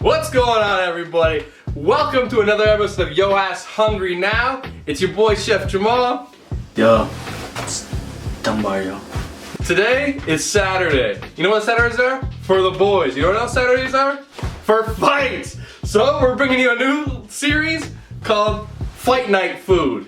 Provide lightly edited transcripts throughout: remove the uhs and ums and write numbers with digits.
What's going on, everybody? Welcome to another episode of Yo Ass Hungry Now. It's your boy Chef Jamal. Yo, it's Dunbar, yo. Today is Saturday. You know what Saturdays are? For the boys. You know what else Saturdays are? For fights. So we're bringing you a new series called Fight Night Food.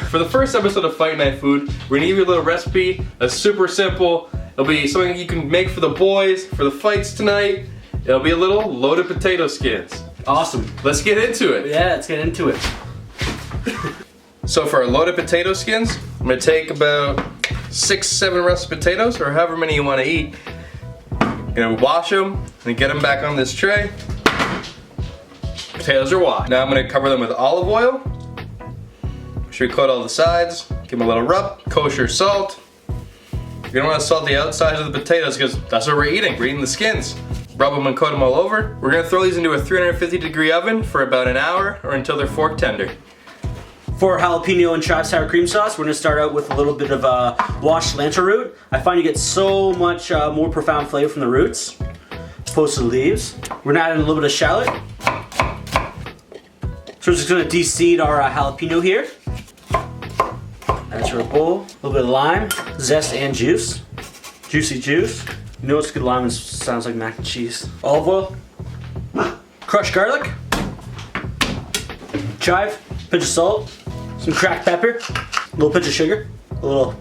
For the first episode of Fight Night Food, we're gonna give you a little recipe that's super simple. It'll be something you can make for the boys for the fights tonight. It'll be a little loaded potato skins. Awesome. Let's get into it. Yeah, let's get into it. So for our loaded potato skins, I'm gonna take about 6-7 russet potatoes, or however many you want to eat. I'm gonna wash them and get them back on this tray. Potatoes are washed. Now I'm gonna cover them with olive oil. Make sure you coat all the sides. Give them a little rub. Kosher salt. You're gonna want to salt the outsides of the potatoes because that's what we're eating. We're eating the skins. Rub them and coat them all over. We're gonna throw these into a 350-degree oven for about an hour or until they're fork tender. For jalapeno and chive sour cream sauce, we're gonna start out with a little bit of washed cilantro root. I find you get so much more profound flavor from the roots, opposed to the leaves. We're gonna add in a little bit of shallot. So we're just gonna de-seed our jalapeno here. Add to our bowl. A little bit of lime, zest and juice. Juicy juice. You know what's good lime sounds like mac and cheese. Olive oil. Crushed garlic. Chive. Pinch of salt. Some cracked pepper. A little pinch of sugar. A little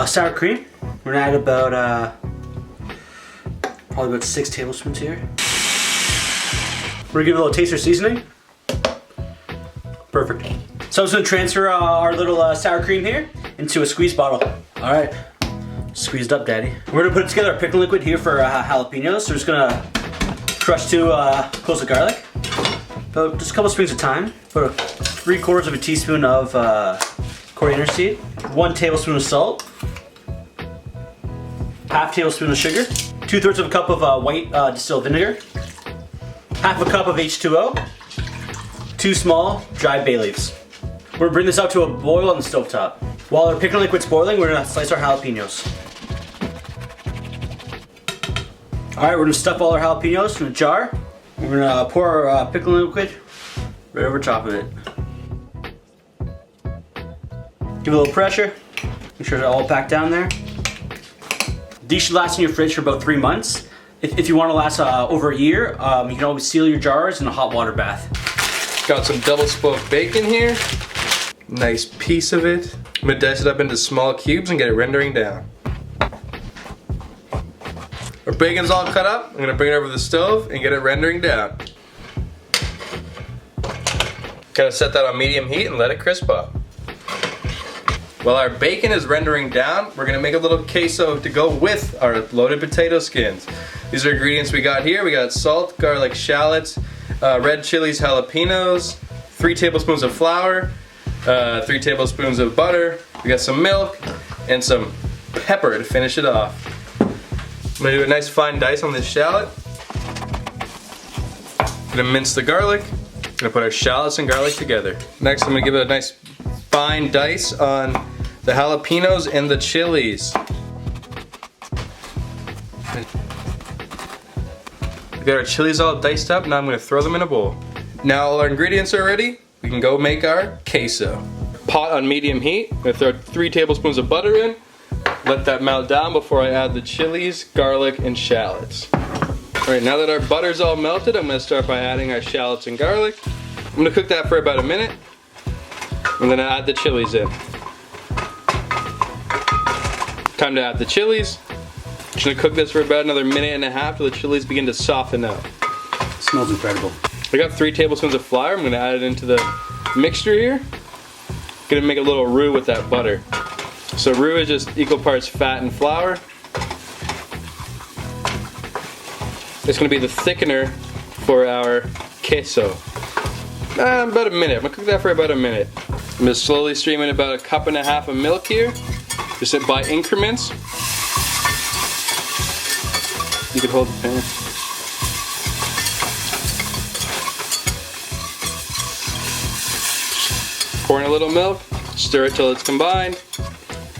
sour cream. We're gonna add about probably about 6 tablespoons here. We're gonna give it a little taster seasoning. Perfect. So I'm just gonna transfer our little sour cream here into a squeeze bottle. All right. Squeezed up, daddy. We're gonna put together our pickle liquid here for jalapenos. So we're just gonna crush 2 cloves of garlic. About just a couple spoons of thyme. Put 3/4 of a teaspoon of coriander seed. 1 tablespoon of salt. Half tablespoon of sugar. 2/3 of a cup of white distilled vinegar. Half a cup of H2O. 2 small dried bay leaves. We're gonna bring this out to a boil on the stovetop. While our pickle liquid's boiling, we're gonna slice our jalapenos. All right, we're gonna stuff all our jalapenos in a jar. We're gonna pour our pickle liquid right over top of it. Give it a little pressure. Make sure it's all packed down there. These should last in your fridge for about 3 months. If you want to last over a year, you can always seal your jars in a hot water bath. Got some double smoked bacon here. Nice piece of it. I'm gonna dice it up into small cubes and get it rendering down. Our bacon's all cut up. I'm gonna bring it over the stove and get it rendering down. Gonna set that on medium heat and let it crisp up. While our bacon is rendering down, we're gonna make a little queso to go with our loaded potato skins. These are ingredients we got here. We got salt, garlic, shallots, red chilies, jalapenos, 3 tablespoons of flour, 3 tablespoons of butter. We got some milk and some pepper to finish it off. I'm gonna do a nice fine dice on this shallot. Gonna mince the garlic. Gonna put our shallots and garlic together. Next, I'm gonna give it a nice fine dice on the jalapenos and the chilies. We got our chilies all diced up. Now I'm gonna throw them in a bowl. Now all our ingredients are ready. We can go make our queso. Pot on medium heat. I'm gonna throw 3 tablespoons of butter in. Let that melt down before I add the chilies, garlic, and shallots. Alright, now that our butter's all melted, I'm gonna start by adding our shallots and garlic. I'm gonna cook that for about a minute. I'm gonna add the chilies in. Time to add the chilies. Just gonna cook this for about another 1.5 minutes till the chilies begin to soften up. It smells incredible. I got 3 tablespoons of flour. I'm gonna add it into the mixture here. Gonna make a little roux with that butter. So roux is just equal parts fat and flour. It's gonna be the thickener for our queso. About a minute. I'm gonna cook that for about a minute. I'm gonna slowly stream in about 1.5 cups of milk here, just by increments. You can hold the pan. Pour in a little milk, stir it till it's combined.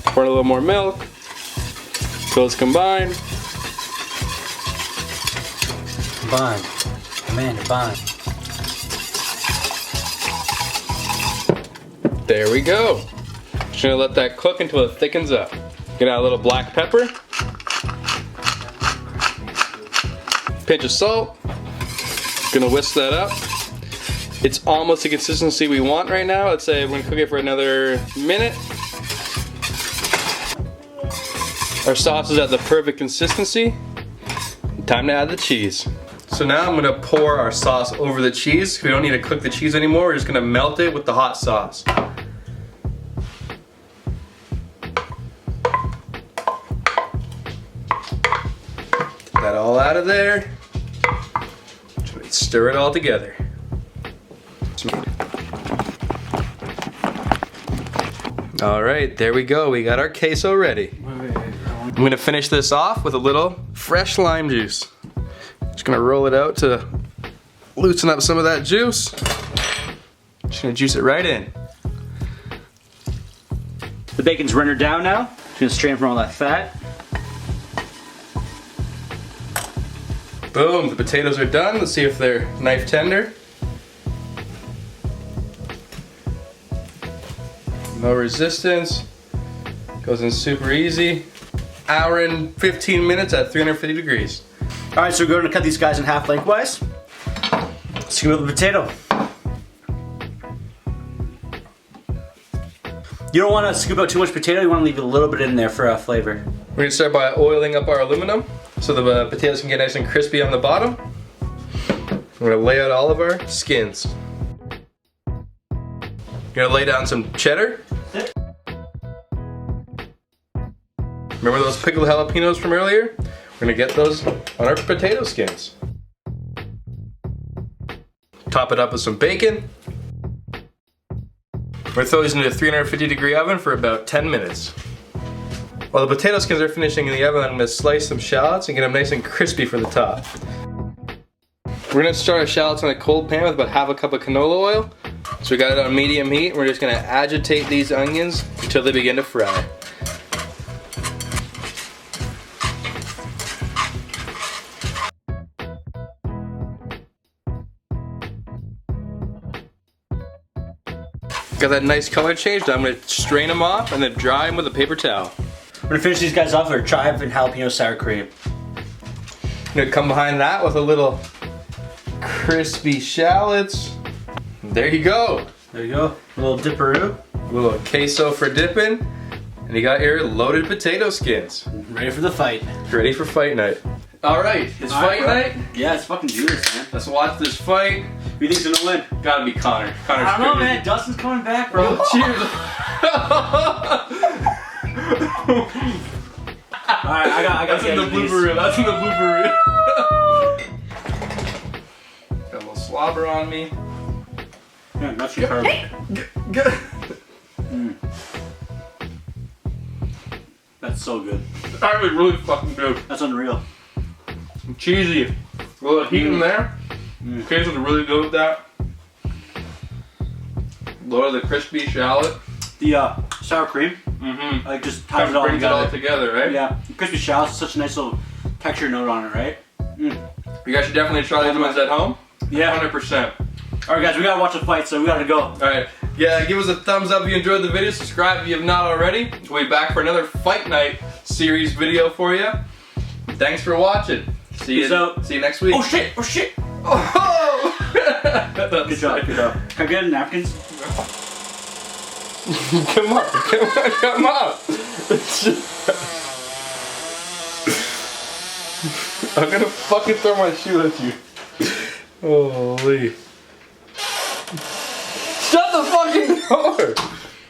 Pour in a little more milk till it's combined. bind. Commander, bind. There we go. Just gonna let that cook until it thickens up. Get out a little black pepper. Pinch of salt. Gonna whisk that up. It's almost the consistency we want right now. Let's say we're gonna cook it for another minute. Our sauce is at the perfect consistency. Time to add the cheese. So now I'm gonna pour our sauce over the cheese. We don't need to cook the cheese anymore. We're just gonna melt it with the hot sauce. Get that all out of there. Stir it all together. All right, there we go. We got our queso ready. I'm gonna finish this off with a little fresh lime juice. Just gonna roll it out to loosen up some of that juice. Just gonna juice it right in. The bacon's rendered down now. Just gonna strain from all that fat. Boom, the potatoes are done. Let's see if they're knife tender. No resistance. Goes in super easy. Hour and 15 minutes at 350 degrees. All right, so we're going to cut these guys in half lengthwise. Scoop up the potato. You don't want to scoop out too much potato. You want to leave a little bit in there for flavor. We're gonna start by oiling up our aluminum so the potatoes can get nice and crispy on the bottom. We're gonna lay out all of our skins. We're gonna lay down some cheddar. Remember those pickled jalapenos from earlier? We're gonna get those on our potato skins. Top it up with some bacon. We're gonna throw these into a 350 degree oven for about 10 minutes. While the potato skins are finishing in the oven, I'm gonna slice some shallots and get them nice and crispy for the top. We're gonna start our shallots in a cold pan with about half a cup of canola oil. So we got it on medium heat, and we're just gonna agitate these onions until they begin to fry. Got that nice color change, I'm gonna strain them off and then dry them with a paper towel. We're gonna finish these guys off with our chive and jalapeno sour cream. I'm gonna come behind that with a little crispy shallots. There you go. There you go. A little dipperoo. A little queso for dipping. And you got your loaded potato skins. Ready for the fight. Ready for fight night. Alright, it's fight night. Yeah, it's fucking Jesus, man. Let's watch this fight. Who do you think's gonna win? Gotta be Connor. Connor's I don't know, crazy. man. Dustin's coming back, bro. Cheers. Alright, I got That's in the blooper reel. That's in the blooper reel. Got a little slobber on me. Yeah, that's your carbon. That's so good. That's actually really fucking good. That's unreal. Cheesy. A little heat in there. Queso's really good with that. Load of the crispy shallot. The sour cream, like just ties it all brings together. it all together, right? Yeah, the crispy shallot's such a nice little texture note on it, right? You guys should definitely try these ones at home. Yeah. 100%. Alright guys, we gotta watch the fight, so we gotta go. Alright, yeah, give us a thumbs up if you enjoyed the video. Subscribe if you have not already. We'll be back for another Fight Night series video for you. Thanks for watching. See you next week. Oh shit! Oh shit! Oh! Good job, good job. Can I get napkins? Come on, come on. I'm gonna fucking throw my shoe at you. Holy. Shut the fucking door!